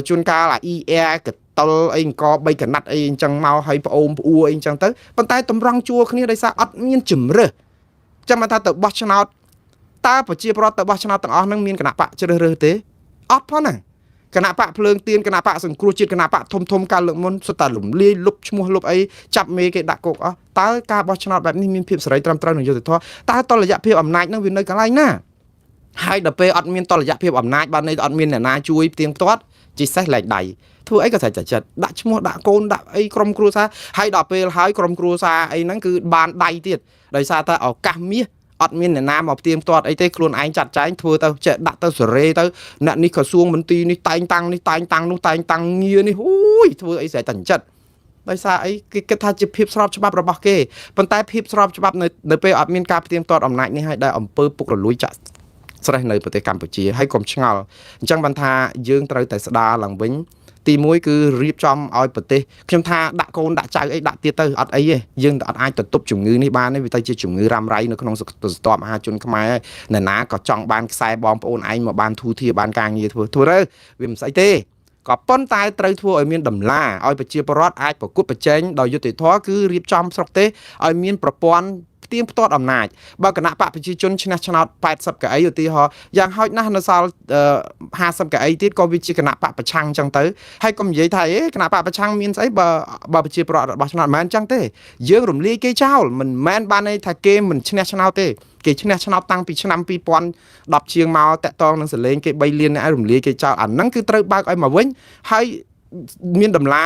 ជួនកាលកតលអីអង្គ3កណាត់អីអញ្ចឹងមកឲ្យប្អូនប្អួអីអញ្ចឹងទៅប៉ុន្តែតម្រង់ជួរគ្នាដោយសារអត់មានជំរើសចាំមកថាទៅបោះឆ្នោតតើប្រជាពលរដ្ឋទៅបោះឆ្នោតទាំងអស់ហ្នឹងមានគណៈបកជ្រើសរើសទេអត់ផងណាគណៈបកភ្លើងទៀនគណៈបកសង្គ្រោះជាតិគណៈបកធំកាលលើកមុនសុទ្ធតែលំលាយលុបឈ្មោះលុបអីចាប់មេគេដាក់គុកអស់តើការបោះឆ្នោតបែបនេះមានភាពសេរីត្រឹមត្រូវនិងយុត្តិធម៌តើតលយៈភាពអំណាចហ្នឹងវានៅកន្លែងណាហើយដល់ពេលអត់មានតលយៈភាពអំណាចបានន័យអត់មានអ្នកណាជួយផ្ទៀងផ្ទាត់ជាសេះលែកដៃធ្វើអីក៏ស្រេចតែចិត្តដាក់ឈ្មោះដាក់កូនដាក់អីក្រុមគ្រួសារហើយដល់ពេលហើយក្រុមគ្រួសារអីហ្នឹងគឺបានដៃទៀតដោយសារតែឱកាសមាសអត់មានអ្នកណាមកផ្ទៀងផ្ទាត់អីទេខ្លួនឯងចាត់ចែងធ្វើទៅចេះដាក់ទៅសេរីទៅអ្នកនេះក្រសួងមន្ទីរនេះតែងតាំងនេះតែងតាំងនោះតែងតាំងងារនេះអូយធ្វើអីស្រេចតែចិត្តដោយសារអីគេគិតថាជាភាពស្របច្បាប់របស់គេប៉ុន្តែភាពស្របច្បាប់នៅពេលអត់មានការផ្ទៀងផ្ទាត់អំណាចនេះហើយដែលអំពើពុករលួយចាក់ស្រេះនៅប្រទេសកម្ពុជាហើយកុំឆ្ងល់អញ្ចឹងបានថាយើងត្រូវតែស្ដារឡើងវិញទី1គឺរៀបចំឲ្យប្រទេសខ្ញុំថាដាក់កូនដាក់ចៅអីដាក់ទៀតទៅអត់អីទេយើងអត់អាចទៅទប់ជំងឺនេះបានទេវាទៅជាជំងឺរ៉ាំរ៉ៃនៅក្នុងសន្តិភាពមហាជនខ្មែរហើយណាក៏ចង់បានខ្សែបងប្អូនឯងមកបានធូរធារបានការងារធ្វើទៅវាមិនស្អីទេក៏ប៉ុន្តែត្រូវធ្វើឲ្យមានតម្លាឲ្យប្រជាពលរដ្ឋអាចប្រកួតប្រជែងដោយយុត្តិធម៌គឺរៀបចំស្រុកទេសឲ្យមានប្រព័ន្ធផ្ទៀងផ្ទាត់អំណាចបើគណៈបកប្រជាជនឈ្នះឆ្នោត80កៅអីឧទាហរណ៍យ៉ាងហោចណាស់នៅសល់50កៅអីទៀតក៏វាជាគណៈបកប្រឆាំងអញ្ចឹងទៅហើយកុំនិយាយថាគណៈបកប្រឆាំងមានស្អីបើប្រជាពលរដ្ឋរបស់ឆ្នោតមិនមែនអញ្ចឹងទេយើងរំលាយគេចោលមិនមែនបានន័យថាគេមិនឈ្នះឆ្នោតទេគេឈ្នះឆ្នោតតាំងពីឆ្នាំ2010ជាងមកតាក់ទងនឹងសលេងគេ3លានអ្នករំលាយគេចោលអាហ្នឹងគឺត្រូវបើកឲ្យមកវិញហើយមានតម្លា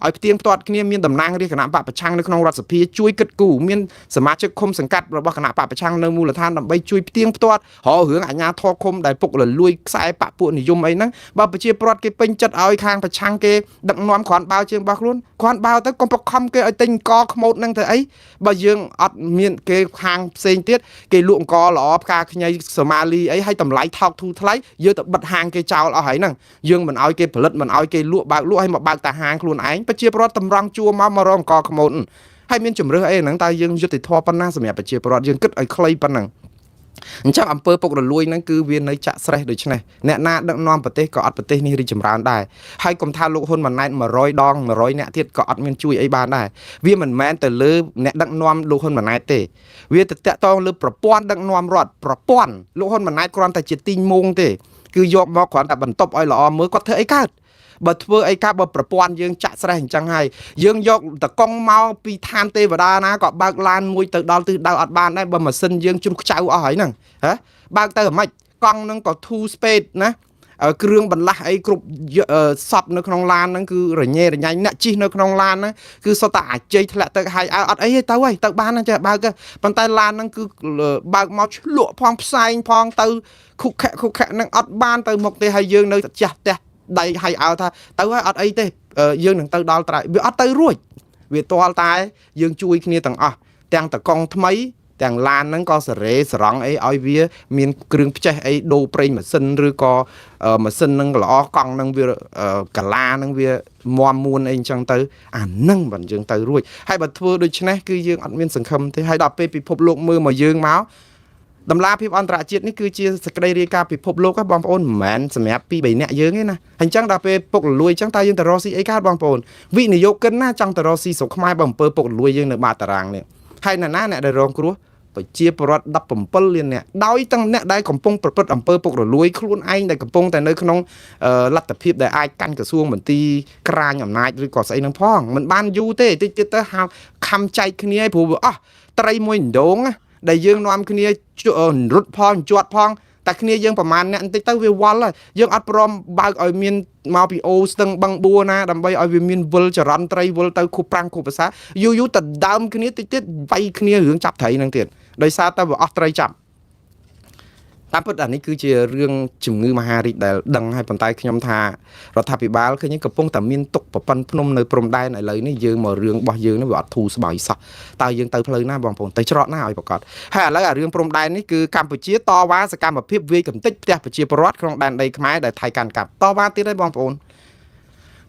ឲ្យផ្ទៀងផ្ទាត់គ្នាមានតំណាងរាជគណៈបកប្រឆាំងនៅក្នុងរដ្ឋសភាជួយគិតគូរមានសមាជិកឃុំសង្កាត់របស់គណៈបកប្រឆាំងនៅមូលដ្ឋានដើម្បីជួយផ្ទៀងផ្ទាត់រឿងអាជ្ញាធរឃុំដែលពុករលួយខ្សែបកពួកនិយមអីហ្នឹងបើប្រជាពលរដ្ឋគេពេញចិត្តឲ្យខាងប្រឆាំងគេដឹកនាំគ្រាន់បើជាងរបស់ខ្លួនគ្រាន់បើទៅកុំបខំគេឲ្យទិញអង្គខ្មោតហ្នឹងទៅអីបើយើងអត់មានគេខាងផ្សេងទៀតគេលក់អង្គល្អផ្កាខ្ញីសូម៉ាលីអីឲ្យតម្លៃថោកធូរថ្លៃយើងទៅបិទហាងគេចោលអស់ហើយហ្នឹងយើងមិនឲ្យគេផលិតមិនឲ្យគេលក់បើកលក់ឲ្យមកបើកតាហាងខ្លួនឯងប្រជាពលរដ្ឋតម្រង់ជួមករកអង្គខ្មោតហើយមានជំរឿសអីហ្នឹងតើយើងយុត្តិធម៌ប៉ុណ្ណាសម្រាប់ប្រជាពលរដ្ឋយើងគិតឲ្យខ្លីប៉ុណ្ណឹងអញ្ចឹងអំពើពុករលួយហ្នឹងគឺវានៅចាក់ស្រេះដូច្នេះអ្នកណាដឹកនាំប្រទេសក៏អត់ប្រទេសនេះរីកចម្រើនដែរហើយកុំថាលោកហ៊ុនម៉ាណែត100ដង100អ្នកទៀតក៏អត់មានជួយអីបានដែរវាមិនមែនទៅលើអ្នកដឹកនាំលោកហ៊ុនម៉ាណែតទេវាទៅតាក់ទងលើប្រព័ន្ធដឹកនាំរដ្ឋប្រព័ន្ធលោកហ៊ុនម៉ាណែតគ្រាន់តែជាទីងមងទេគឺយកមកគ្រាន់តែបន្ទប់ឲ្យល្អមើលគាត់ធ្វើអីកើតបើធ្វើអីកាបើប្រព័ន្ធយើងចាក់ស្រេះអញ្ចឹងហើយយើងយកតកង់មកពីឋានទេវតាណាក៏បើកឡានមួយទៅដល់ទិសដៅអត់បានដែរបើម៉ាស៊ីនយើងជ្រុះខ្ចៅអស់ហើយហ្នឹងបើកទៅអាម៉េចកង់ហ្នឹងក៏ធូស្ពេតណាគ្រឿងបន្លាស់អីគ្រប់សពនៅក្នុងឡានហ្នឹងគឺរញ៉េរញ៉ាញ់អ្នកជិះនៅក្នុងឡានហ្នឹងគឺសុទ្ធតែអាចជ័យធ្លាក់ទៅហើយអត់អីទេទៅបានចេះបើកប៉ុន្តែឡានហ្នឹងគឺបើកមកឆ្លក់ផងផ្សែងផងទៅខុកខៈហ្នឹងអត់បានទៅមុខទេហើយយើងនៅចាស់ផ្ទះដៃឲ្យថាទៅហើយអត់អីទេយើងនឹងទៅដល់ត្រៃវាអត់ទៅរួចវាទាល់តែយើងជួយគ្នាទាំងអស់ទាំងតកង់ថ្មីទាំងឡានហ្នឹងក៏សរេសរង់អីឲ្យវាមានគ្រឿងផ្ចេះអីដូរប្រេងម៉ាស៊ីនឬក៏ម៉ាស៊ីនហ្នឹងល្អកង់ហ្នឹងវាកាឡាហ្នឹងវាមមមួនអីអញ្ចឹងទៅអាហ្នឹងបើយើងទៅរួចហើយបើធ្វើដូច្នេះគឺយើងអត់មានសង្ឃឹមទេហើយដល់ពេលពិភពលោកមើលមកយើងមកតម្លាភាពអន្តរជាតិនេះគឺជាសក្តីរាយការណ៍ពិភពលោកបងប្អូនមិនមែនសម្រាប់2 3នាក់យើងទេណាអញ្ចឹងដល់ពេលពុករលួយអញ្ចឹងតើយើងទៅរកស៊ីអីកើតបងប្អូនវិនិយោគិនណាចង់ទៅរកស៊ីស្រុកខ្មែរបើអំពើពុករលួយយើងនៅបាតតារាងនេះហើយណាអ្នកដែលរងគ្រោះប្រជាពលរដ្ឋ17លានអ្នកដោយទាំងអ្នកដែលកំពុងប្រព្រឹត្តអំពើពុករលួយខ្លួនឯងដែលកំពុងតែនៅក្នុងលទ្ធភាពដែលអាចកាន់ក្រសួងមន្ទីរក្រាញអំណាចឬក៏ស្អីនឹងផងមិនបានយូរទេតិចទៀតទៅហៅខំចែកគ្នាព្រោះអស់ត្រីមួយដងដែលយើងនាំគ្នារត់ផងជាប់ផងតែគ្នាយើងប្រហែលអ្នកបន្តិចទៅវាវល់ហើយយើងអត់ព្រមបើកឲ្យមានមកពីអូស្ទឹងបឹងបួរណាដើម្បីឲ្យវាមានវិលចរន្តត្រីវិលទៅខុបប្រាំងខុបភាសាយូរទៅដើមគ្នាតិចទៀតវាយគ្នារឿងចាប់ត្រីហ្នឹងទៀតដោយសារតែវាអស់ត្រីចាប់តាមពិតអានេះគឺជារឿងជំងឺមហារីកដែលដឹងហើយប៉ុន្តែខ្ញុំថារដ្ឋាភិបាលឃើញកំពុងតែមានទុកប្រព័ន្ធភ្នំនៅព្រំដែនឥឡូវនេះយើងមករឿងរបស់យើងនេះវាអត់ធូរស្បើយសោះតើយើងទៅផ្លូវណាបងប្អូនទៅច្រកណាឲ្យប្រកាសហើយឥឡូវអារឿងព្រំដែននេះគឺកម្ពុជាតវ៉ាសកម្មភាពវាយកំទេចផ្ទះប្រជាពលរដ្ឋក្នុងដែនដីខ្មែរដែលថៃកាន់កាប់តវ៉ាទៀតហើយបងប្អូន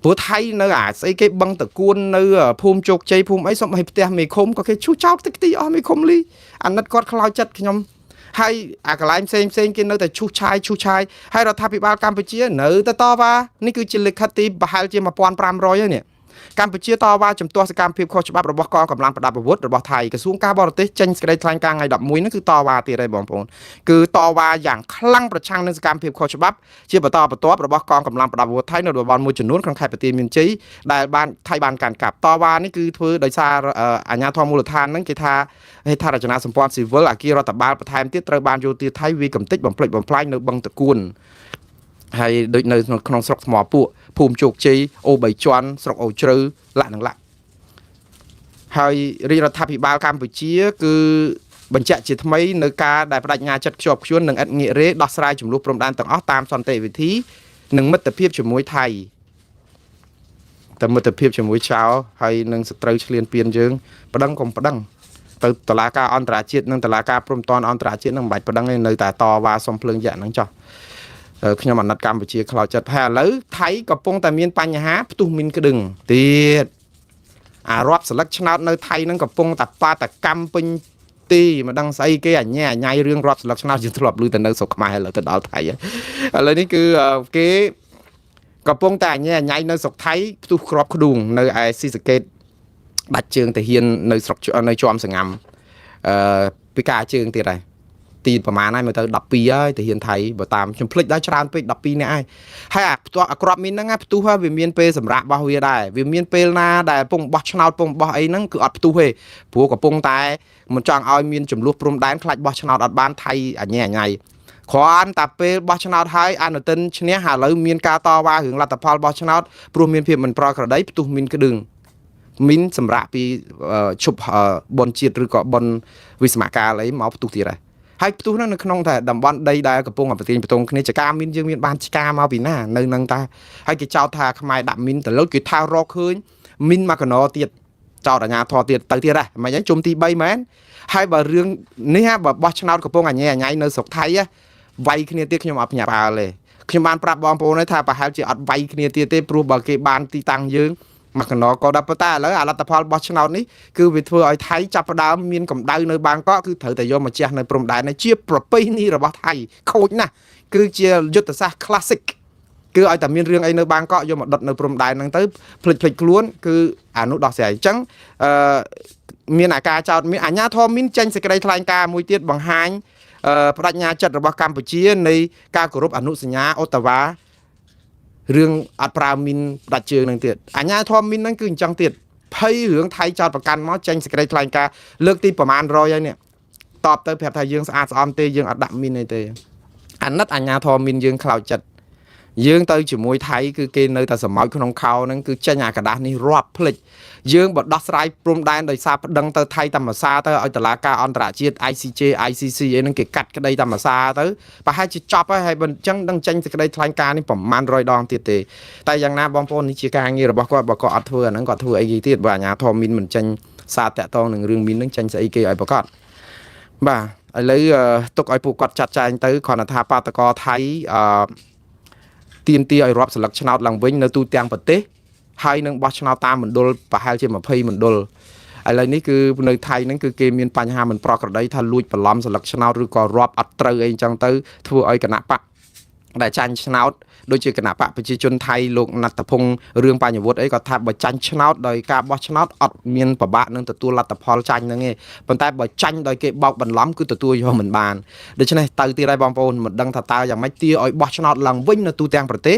ព្រោះថៃនៅអាស្អីគេបឹងតគួននៅភូមិជោគជ័យភូមិអីសុំឲ្យផ្ទះមេឃុំក៏គេឈូសចោលតិចទីអស់មេឃុំលីអាណិតគាត់ខ្លោចចិត្តខ្ញុំ ហើយអាកន្លែងផ្សេងគេនៅតែឈូសឆាយហើយរដ្ឋាភិបាលកម្ពុជានៅតែតវ៉ានេះគឺជាលិខិតទីប្រហែលជា1500ហើយនេះកម្ពុជាតវ៉ាជំទាស់សកម្មភាពខុសច្បាប់របស់កងកម្លាំងប្រដាប់អាវុធរបស់ថៃក្រសួងការបរទេសចេញសេចក្តីថ្លែងការណ៍ថ្ងៃ11ហ្នឹងគឺតវ៉ាទៀតហើយបងប្អូនគឺតវ៉ាយ៉ាងខ្លាំងប្រឆាំងនឹងសកម្មភាពខុសច្បាប់ជាបន្តបន្ទាប់របស់កងកម្លាំងប្រដាប់អាវុធថៃនៅតំបន់មួយចំនួនក្នុងខេត្តបន្ទាយមានជ័យដែលបានថៃបានកាន់កាប់តវ៉ានេះគឺធ្វើដោយសារអាជ្ញាធរមូលដ្ឋានហ្នឹងគេថាហេដ្ឋារចនាសម្ព័ន្ធស៊ីវិលអគាររដ្ឋបាលបន្ថែមទៀតត្រូវបានយោធាថៃវាយកំទេចបំផ្លិចបំផ្លាញនៅបឹងតគួនហើយដូចនៅក្នុងស្រុកថ្មពួកភូមិជោគជ័យអូ3ជាន់ស្រុកអូជ្រៅលាក់នឹងលាក់ហើយរាជរដ្ឋាភិបាលកម្ពុជាគឺបញ្ជាក់ជាថ្មីនៅការដែលបដិញ្ញាចិត្តខ្ជាប់ខ្ជួននឹងឥតងាករេដោះស្រាយចំនួនព្រំដែនទាំងអស់តាមសន្តិវិធីនិងមិត្តភាពជាមួយថៃតែមិត្តភាពជាមួយចៅហើយនឹងសត្រូវឈ្លានពានយើងប្តឹងកុំប្តឹងទៅតុលាការអន្តរជាតិនិងតុលាការព្រំដែនអន្តរជាតិនឹងមិនបាច់ប្តឹងទេនៅតែតវ៉ាសុំភ្លើងយក្សហ្នឹងចុះខ្ញុំអាណិតកម្ពុជាខ្លោចចិត្តហើយឥឡូវថៃកំពុងតែមានបញ្ហាផ្ទុះមីនក្តឹងទៀតអារាប់ស្លឹកឆ្នោតនៅថៃនឹងកំពុងតែបាតកម្មពេញទីមិនដឹងស្អីគេអញ្ញាញ៉ៃរឿងរាប់ស្លឹកឆ្នោតយើងធ្លាប់ឮតែនៅស្រុកខ្មែរឥឡូវទៅដល់ថៃឥឡូវនេះគឺគេកំពុងតែអញ្ញាញ៉ៃនៅស្រុកថៃផ្ទុះក្របខ្ដួងនៅឯស៊ីសកេតបាច់ជើងទៅហ៊ាននៅស្រុកនៅជាំសងាំពីការជើងទៀតហើយទីប្រហែលហើយមកទៅ12ហើយទៅហ៊ានថៃបើតាមខ្ញុំភ្លេចដល់ច្រើនពេក12នាក់ហើយអាផ្ទាល់អាក្របមីនហ្នឹងផ្ទុះហើយវាមានពេលសម្រាប់របស់វាដែរវាមានពេលណាដែលពងបោះឆ្នោតពងបោះអីហ្នឹងគឺអត់ផ្ទុះទេព្រោះកំពុងតែមិនចង់ឲ្យមានចំនួនព្រំដែនខ្លាចបោះឆ្នោតអត់បានថៃអញ្ញាញ៉ៃគ្រាន់តែពេលបោះឆ្នោតហើយអនុទិនឈ្នះឥឡូវមានការតវ៉ារឿងលទ្ធផលបោះឆ្នោតព្រោះមានភាពមិនប្រក្រតីផ្ទុះមីនក្តឹងមីនសម្រាប់ពីឈប់បនជាតិឬក៏បនវិស្មកាលអីមកផ្ទុះទៀតហើយផ្ទុះនៅក្នុងតែតំបន់ដីដែលកំពុងប្រទាញបន្ទងគ្នាចកាមីនយើងមានបានចកាមកពីណានៅនឹងតាហើយគេចោទថាខ្មែរដាក់មីនទៅលើគេថារកឃើញមីនមកកណោទៀតចោទអាញាធរទៀតទៅទៀតហ៎មិនអញ្ចឹងជុំទី3មែនហើយបើរឿងនេះបើបោះឆ្នោតកំពុងអញ្ញាញ៉ៃនៅស្រុកថៃវាយគ្នាទៀតខ្ញុំអត់ភ្ញាក់ផ្អើលទេខ្ញុំបានប្រាប់បងប្អូនថាប្រហែលជាអត់វាយគ្នាទៀតទេព្រោះបើគេបានទីតាំងយើងមកកណោក៏ដល់ប៉ុន្តែឥឡូវអាលទ្ធផលបោះឆ្នោតនេះគឺវាធ្វើឲ្យថៃចាប់ផ្ដើមមានកម្ដៅនៅបាងកកគឺត្រូវតែយកមកជះនៅព្រំដែននេះជាប្រពៃណីរបស់ថៃខូចណាស់គឺជាយុទ្ធសាស្ត្រ classic គឺឲ្យតែមានរឿងអីនៅបាងកកយកមកដុតនៅព្រំដែនហ្នឹងទៅភ្លេចខ្លួនគឺអានោះដោះស្រាយអញ្ចឹងមានអាការចោតមានអាញាធរមានចេញសេចក្តីថ្លែងការណ៍មួយទៀតបង្ហាញបដិញ្ញាចិត្តរបស់កម្ពុជានៃការគោរពអនុសញ្ញាអូតាវ៉ារឿងអត់ប្រើមីនផ្ដាច់ជើងនឹងទៀតអាញាធមមីនហ្នឹងគឺអញ្ចឹងទៀតភ័យរឿងថៃចោតប្រកាន់មកចេញសេចក្តីថ្លែងការណ៍លើកទីប្រមាណ100ហើយនេះតបទៅប្រាប់ថាយើងស្អាតស្អំទេយើងអត់ដាក់មីនទេអាណិតអាញាធមមីនយើងខ្លោចចិត្តយើងទៅជាមួយថៃគឺគេនៅតែសម្ោចក្នុងខោហ្នឹងគឺចេញអាกระดาษនេះរាប់ភ្លេចយើងបើដោះស្រាយព្រំដែនដោយសារប្តឹងទៅថៃតាមភាសាទៅឲ្យតុលាការអន្តរជាតិ ICJ ICC អីហ្នឹងគេកាត់ក្តីតាមភាសាទៅប្រហែលជាចប់ហើយបើអញ្ចឹងដឹងចេញសេចក្តីថ្លែងការណ៍នេះប្រមាណ100ដងទៀតទេតែយ៉ាងណាបងប្អូននេះជាការងាររបស់គាត់បើគាត់អត់ធ្វើអាហ្នឹងគាត់ធ្វើអីគេទៀតបើអាញាធមមីនមិនចេញសារតាក់ទងនឹងរឿងមីនហ្នឹងចេញស្អីគេឲ្យប្រកាសបាទឥឡូវទុកឲ្យពួកគាត់ចាត់ចែងទៅគ្រាន់តែថាបាតកោថៃទាមទារឲ្យរាប់ស្លឹកឆ្នោតឡើងវិញនៅទូទាំងប្រទេសហើយនឹងបោះឆ្នោតតាមមណ្ឌលប្រហែលជា20មណ្ឌលឥឡូវនេះគឺនៅថៃហ្នឹងគឺគេមានបញ្ហាមិនប្រក្រតីថាលួចបន្លំស្លឹកឆ្នោតឬក៏រាប់អត់ត្រូវអីអញ្ចឹងទៅធ្វើឲ្យគណៈបកដែលចាញ់ឆ្នោតដូចជាគណៈបកប្រជាជនថៃលោកណាត់តភុងរឿងបញ្ញវុធអីគាត់ថាបើចាញ់ឆ្នោតដោយការបោះឆ្នោតអត់មានប្របាក់នឹងទទួលលទ្ធផលចាញ់ហ្នឹងទេប៉ុន្តែបើចាញ់ដោយគេបោកបន្លំគឺទទួលយកមិនបានដូច្នេះទៅទៀតហើយបងប្អូនមិនដឹងថាតើយ៉ាងម៉េចទាឲ្យបោះឆ្នោតឡើងវិញនៅទូទាំងប្រទេស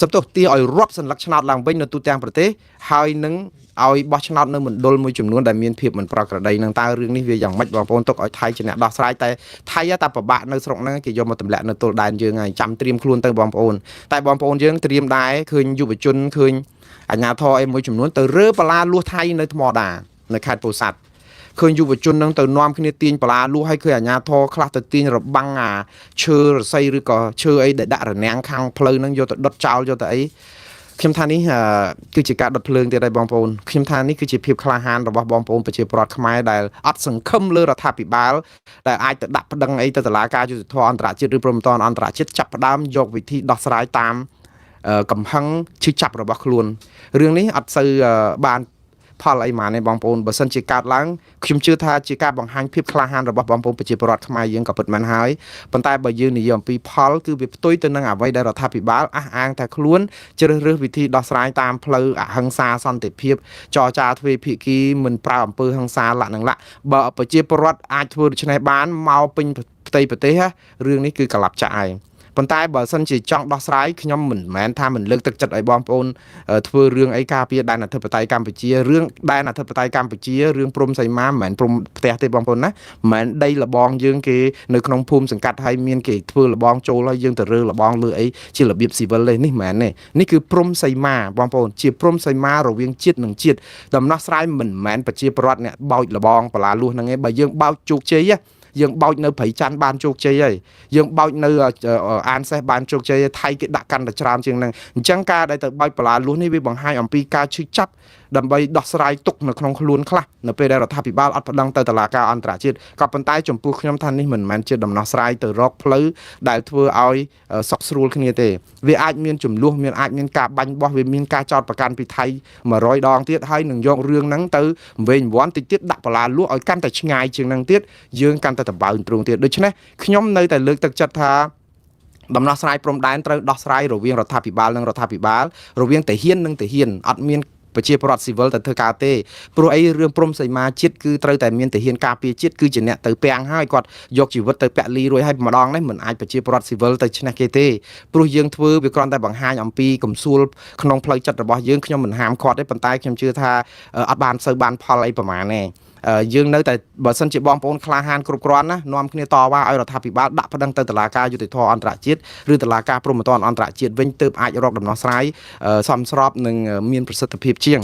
សំទោសទាឲ្យរាប់សន្លឹកឆ្នោតឡើងវិញនៅទូទាំងប្រទេសហើយនឹងឲ្យបោះឆ្នោតនៅមណ្ឌលមួយចំនួនដែលមានភាពមិនប្រក្រតីនឹងតើរឿងនេះវាយ៉ាងម៉េចបងប្អូនទុកឲ្យថៃជាអ្នកដោះស្រាយតែថៃតែប្របាក់នៅស្រុកហ្នឹងគេយកមកទម្លាក់នៅទល់ដែនយើងហើយចាំត្រៀមខ្លួនទៅបងប្អូនតែបងប្អូនយើងត្រៀមដែរឃើញយុវជនឃើញអាជ្ញាធរអីមួយចំនួនទៅរើបន្លាលួសថៃនៅថ្មដានៅខេត្តពោធិ៍សាត់ឃើញយុវជននឹងទៅនាំគ្នាទាញបន្លាលួសឲ្យឃើញអាជ្ញាធរខ្លះទៅទាញរបាំងអាឈើរស័យឬក៏ឈើអីដែលដាក់រនាំងខាងផ្លូវហ្នឹងយកទៅដុតចោលយកទៅអីខ្ញុំថានេះគឺជាការដុតភ្លើងទៀតហើយបងប្អូនខ្ញុំថានេះគឺជាភាពក្លាហានរបស់បងប្អូនប្រជាពលរដ្ឋខ្មែរដែលអត់សង្ឃឹមលើរដ្ឋាភិបាលដែលអាចទៅដាក់ប្តឹងអីទៅតុលាការយុត្តិធម៌អន្តរជាតិឬព្រហ្មទណ្ឌអន្តរជាតិចាប់ផ្ដើមយកវិធីដោះស្រាយតាមកំហឹងឈឺចាប់របស់ខ្លួនរឿងនេះអត់សូវបាន ផលអីម៉ានេះបងប្អូនបើសិនជាកើតឡើងខ្ញុំជឿថាជាការបង្ហាញភាពក្លាហានរបស់បងប្អូនប្រជាពលរដ្ឋខ្មែរយើងក៏ពិតមែនហើយប៉ុន្តែបើយើងនិយាយអំពីផលគឺវាផ្ទុយទៅនឹងអ្វីដែលរដ្ឋាភិបាលអះអាងថាខ្លួនជ្រើសរើសវិធីដោះស្រាយតាមផ្លូវអហិង្សាសន្តិភាពចរចាទ្វេភាគីមិនប្រើអំពើហិង្សាលក្ខណៈបើប្រជាពលរដ្ឋអាចធ្វើដូច្នេះបានមកពេញផ្ទៃប្រទេសរឿងនេះគឺកលាប់ចាក់ហើយប៉ុន្តែបើសិនជាចង់ដោះស្រាយខ្ញុំមិនមែនថាមិនលើកទឹកចិត្តឲ្យបងប្អូនធ្វើរឿងអីការពារដែនអធិបតេយ្យកម្ពុជារឿងដែនអធិបតេយ្យកម្ពុជារឿងព្រំសីមាមិនមែនព្រំផ្ទះទេបងប្អូនណាមិនមែនដីលបងយើងគេនៅក្នុងភូមិសង្កាត់ហើយមានគេធ្វើលបងចូលហើយយើងទៅរើលបងលើអីជារបៀបស៊ីវិលទេនេះមិនមែនទេនេះគឺព្រំសីមាបងប្អូនជាព្រំសីមារវាងជាតិនិងជាតិដំណោះស្រាយមិនមែនប្រជាពលរដ្ឋអ្នកបោចលបងបលាលួសហ្នឹងឯងបើយើងបោចជោគជ័យយើងបោចនៅព្រៃច័ន្ទបានជោគជ័យហើយយើងបោចនៅអានសេះបានជោគជ័យថៃគេដាក់កាន់តែច្រើនជាងហ្នឹងអញ្ចឹងការដែលទៅបោចបលាលួសនេះវាបង្ហាញអំពីការឈឺចាប់ដើម្បីដោះស្រាយទុកនៅក្នុងខ្លួនខ្លះនៅពេលដែលរដ្ឋាភិបាលអត់ប្តឹងទៅតុលាការអន្តរជាតិក៏ប៉ុន្តែចំពោះខ្ញុំថានេះមិនមែនជាដំណោះស្រាយទៅរកផ្លូវដែលធ្វើឲ្យសុខស្រួលគ្នាទេវាអាចមានចំនួនអាចមានការបាញ់បោះវាមានការចោទប្រកាន់ពីថៃ100ដងទៀតហើយនឹងយករឿងហ្នឹងទៅវែងវាន់តិចទៀតដាក់បលាលួសឲ្យកាន់តែឆ្ងាយជាងហ្នឹងទៀតយើងកាន់តែតបើងទ្រង់ទៀតដូច្នេះខ្ញុំនៅតែលើកទឹកចិត្តថាដំណោះស្រាយព្រំដែនត្រូវដោះស្រាយរវាងរដ្ឋាភិបាលនិងរដ្ឋាភិបាលរវាងតាហ៊ាននិងតាហ៊ានអត់មានប្រជាពលរដ្ឋស៊ីវិលទៅធ្វើការទេព្រោះអីរឿងព្រំសីមាជាតិគឺត្រូវតែមានទាហានការពារជាតិគឺជាអ្នកទៅពាំងហើយគាត់យកជីវិតទៅពាក់លីរួចហើយម្ដងនេះមិនអាចប្រជាពលរដ្ឋស៊ីវិលទៅឈ្នះគេទេព្រោះយើងធ្វើវាគ្រាន់តែបង្ហាញអំពីកំសួលក្នុងផ្លូវចិត្តរបស់យើងខ្ញុំមិនហាមឃាត់ទេប៉ុន្តែខ្ញុំជឿថាអត់បានសូវបានផលអីប្រហែលទេយើងនៅតែបើសិនជាបងប្អូនក្លាហានគ្រប់គ្រាន់ណានាំគ្នាតវ៉ាឲ្យរដ្ឋាភិបាលដាក់ប្តឹងទៅតុលាការយុត្តិធម៌អន្តរជាតិឬតុលាការព្រហ្មទណ្ឌអន្តរជាតិវិញទើបអាចរកដំណោះស្រាយសមស្របនិងមានប្រសិទ្ធភាពជាង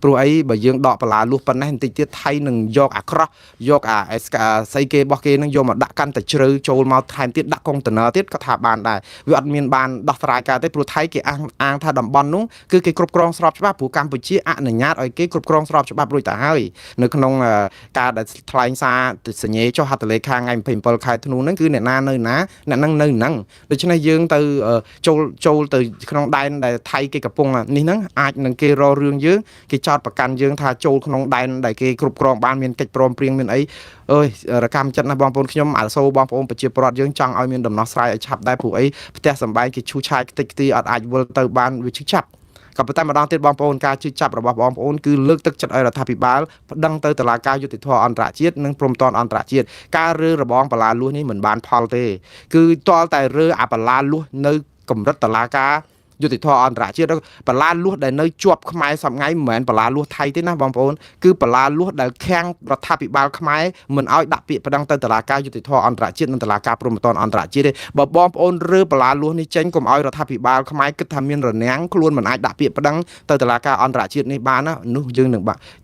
ព្រោះអីបើយើងដកបលាលួសប៉ុណ្ណេះបន្តិចទៀតថៃនឹងយកអាក្រោះយកអាស្អីគេរបស់គេនឹងយកមកដាក់កាន់តែជ្រៅចូលមកថែមទៀតដាក់កុងតឺន័រទៀតក៏ថាបានដែរវាអត់មានបានដោះស្រាយការទេព្រោះថៃគេអាងថាតំបន់នោះគឺគេគ្រប់គ្រងស្របច្បាប់ព្រោះកម្ពុជាអនុញ្ញាតឲ្យគេគ្រប់គ្រងស្របច្បាប់រួចទៅហើយនៅក្នុងការដែលថ្លែងសារសញ្ញេចុះហត្ថលេខាថ្ងៃ27ខែធ្នូហ្នឹងគឺអ្នកណានៅណាអ្នកហ្នឹងនៅហ្នឹងដូច្នេះយើងទៅចូលទៅក្នុងដែនដែលថៃគេកំពុងនេះហ្នឹងអាចនឹងគេរករឿងយើងគេចោតប្រកាន់យើងថាចូលក្នុងដែនដែលគេគ្រប់គ្រងបានមានកិច្ចព្រមព្រៀងមានអីអើយរកម្មចិត្តណាស់បងប្អូនខ្ញុំអាសូរបងប្អូនប្រជាពលរដ្ឋយើងចង់ឲ្យមានដំណោះស្រាយឲ្យឆាប់ដែរព្រោះអីផ្ទះសម្បែងគេឈូសឆាយខ្ទេចខ្ទីអត់អាចវិលទៅបានវាឈឺចាប់ក៏ប៉ុន្តែម្ដងទៀតបងប្អូនការជឿចាប់របស់បងប្អូនគឺលើកទឹកចិត្តឲ្យរដ្ឋាភិបាលប្តឹងទៅតុលាការយុត្តិធម៌អន្តរជាតិនិងព្រំដែនអន្តរជាតិការរើរបងបលាលួសនេះមិនបានផលទេគឺទាល់តែរើអាបលាលួសនៅកម្រិតតុលាការយុតិធធអន្តរជាតិបលាលួសដែលនៅជាប់ខ្មែរសប្ងៃមិនមែនបលាលួសថៃទេណាបងប្អូនគឺបលាលួសដែលខាំងរដ្ឋាភិបាលខ្មែរមិនឲ្យដាក់ពាក្យប្តឹងទៅតុលាការយុតិធធអន្តរជាតិនិងតុលាការព្រហ្មទណ្ឌអន្តរជាតិទេបើបងប្អូនរើបលាលួសនេះចេញកុំឲ្យរដ្ឋាភិបាលខ្មែរគិតថាមានរនាំងខ្លួនមិនអាចដាក់ពាក្យប្តឹងទៅតុលាការអន្តរជាតិនេះបានណានោះយើងនឹង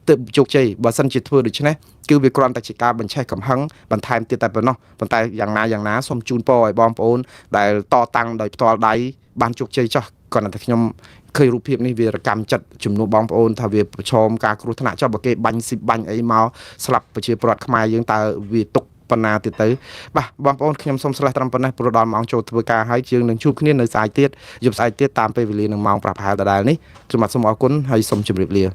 ទើបជោគជ័យបើសិនជាធ្វើដូច្នេះគឺវាគ្រាន់តែជាការបញ្ឆេះកំហឹងបន្ថែមទៀតតែប៉ុណ្ណោះប៉ុន្តែយ៉ាងណាសូមជូនពរឲ្យបងប្អូនដែលតតាំងដោយផ្ទាល់ដៃបានជោគជ័យចោះគាត់តែខ្ញុំឃើញរូបភាពនេះវារកម្មចិត្តជំនួសបងប្អូនថាវាប្រឈមការគ្រោះថ្នាក់ចុះបើគេបាញ់ស៊ីបាញ់អីមកស្លាប់ប្រជាពលរដ្ឋខ្មែរយើងតើវាទុកប៉ុណ្ណាទៀតទៅបាទបងប្អូនខ្ញុំសូមស្លេះត្រឹមប៉ុណ្ណេះព្រោះដល់ម៉ោងចូលធ្វើការហើយយើងនឹងជួបគ្នានៅស្អែកទៀតយប់ស្អែកទៀតតាមពេលវេលានឹងម៉ោងប្រហែលដដែលនេះខ្ញុំបាទសូមអរគុណហើយសូមជម្រាបលា